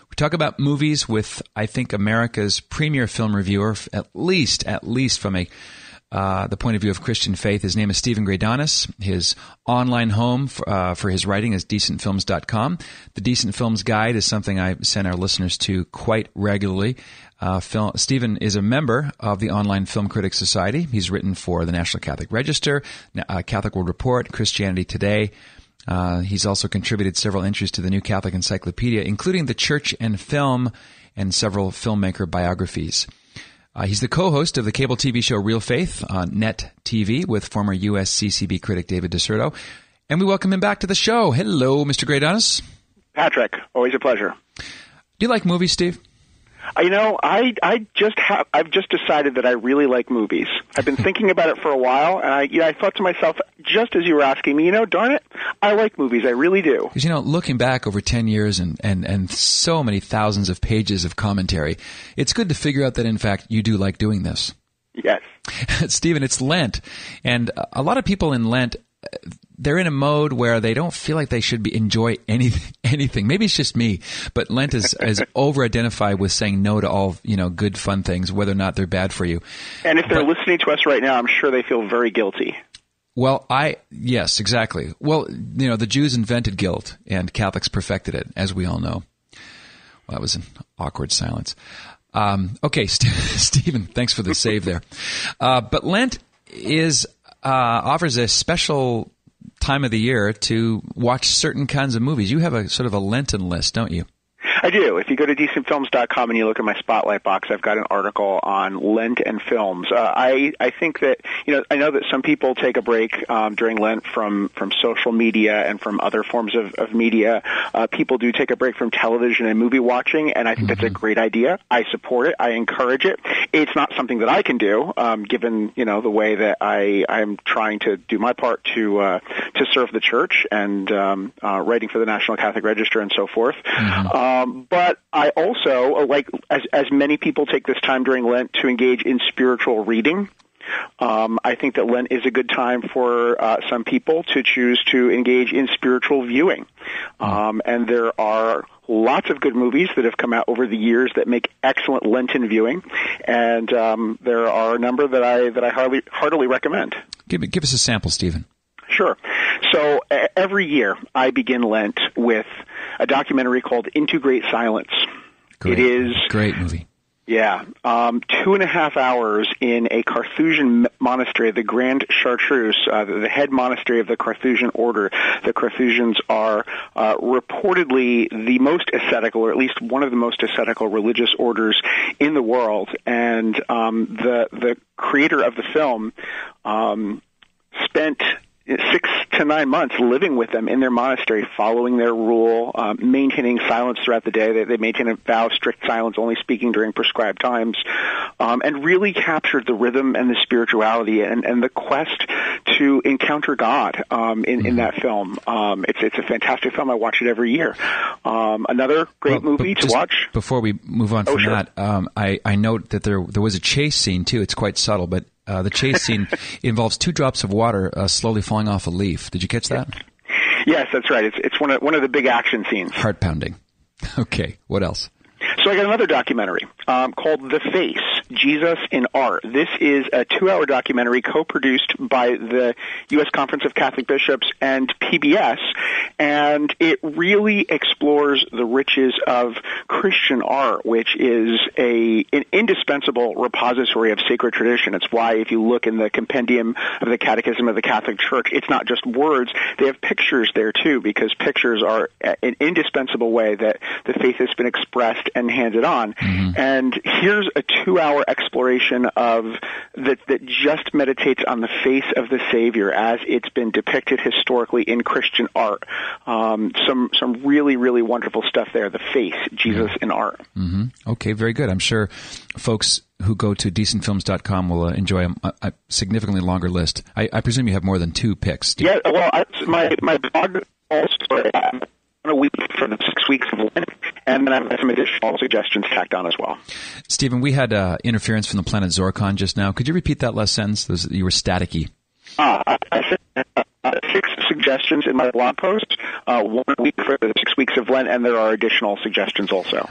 We talk about movies with, I think, America's premier film reviewer, at least from the point of view of Christian faith. His name is Steven Greydanus. His online home for his writing is decentfilms.com. The Decent Films Guide is something I send our listeners to quite regularly. Steven is a member of the Online Film Critics Society. He's written for the National Catholic Register, Catholic World Report, Christianity Today. He's also contributed several entries to the New Catholic Encyclopedia, including The Church and Film and several filmmaker biographies. He's the co-host of the cable TV show Real Faith on Net TV with former USCCB critic David DeSerto. And we welcome him back to the show. Hello, Mr. Greydanus. Patrick, always a pleasure. Do you like movies, Steve? I've just decided that I really like movies. I've been thinking about it for a while, and I thought to myself, just as you were asking me, darn it, I like movies. I really do. Because, looking back over 10 years and so many thousands of pages of commentary, it's good to figure out that, in fact, you do like doing this. Yes. Stephen, it's Lent, and a lot of people in Lent, they're in a mode where they don't feel like they should enjoy anything. Maybe it's just me, but Lent is over-identified with saying no to all, good, fun things, whether or not they're bad for you. And if they're listening to us right now, I'm sure they feel very guilty. Well, yes, exactly. Well, the Jews invented guilt, and Catholics perfected it, as we all know. Well, that was an awkward silence. Okay, Stephen, thanks for the save there. But Lent offers a special time of the year to watch certain kinds of movies. You have a sort of a Lenten list, don't you? I do. If you go to decentfilms.com and you look at my spotlight box, I've got an article on Lent and films. I think that, I know that some people take a break during Lent from social media and from other forms of media. People do take a break from television and movie watching, and I think that's a great idea. I support it. I encourage it. It's not something that I can do, given, the way that I'm trying to do my part to serve the church and writing for the National Catholic Register and so forth. But I also, as many people take this time during Lent to engage in spiritual reading. I think that Lent is a good time for some people to choose to engage in spiritual viewing. And there are lots of good movies that have come out over the years that make excellent Lenten viewing. And there are a number that I heartily recommend. Give us a sample, Stephen. Sure. So every year I begin Lent with a documentary called Into Great Silence. Great. It is great movie. Yeah. 2.5 hours in a Carthusian monastery, the Grand Chartreuse, the head monastery of the Carthusian order. The Carthusians are reportedly the most ascetical, or at least one of the most ascetical religious orders in the world. And the creator of the film spent 6 to 9 months living with them in their monastery, following their rule, maintaining silence throughout the day. They maintain a vow of strict silence, only speaking during prescribed times, and really captured the rhythm and the spirituality and the quest to encounter God in that film. It's a fantastic film. I watch it every year. Another great movie to watch. Before we move on from that, I note that there was a chase scene, too. It's quite subtle, but the chase scene involves 2 drops of water slowly falling off a leaf. Did you catch that? Yes, that's right. It's one of the big action scenes. Heart pounding. Okay, what else? So I got another documentary called The Face, Jesus in Art. This is a 2-hour documentary co-produced by the U.S. Conference of Catholic Bishops and PBS, and it really explores the riches of Christian art, which is an indispensable repository of sacred tradition. It's why if you look in the compendium of the Catechism of the Catholic Church, it's not just words. They have pictures there, too, because pictures are an indispensable way that the faith has been expressed and handed on. And here's a 2-hour exploration of that just meditates on the face of the Savior as it's been depicted historically in Christian art. Some really, really wonderful stuff there. The Face, Jesus in Art. Okay, very good. I'm sure folks who go to decentfilms.com will enjoy a significantly longer list. I presume you have more than 2 picks, Steve. Yeah, well, my blog also on a week for the 6 weeks of Lent, and then I've got some additional suggestions tacked on as well. Stephen, we had interference from the planet Zorkon just now. Could you repeat that last sentence? You were staticky. I said suggestions in my blog post, 1 week for the 6 weeks of Lent, and there are additional suggestions also.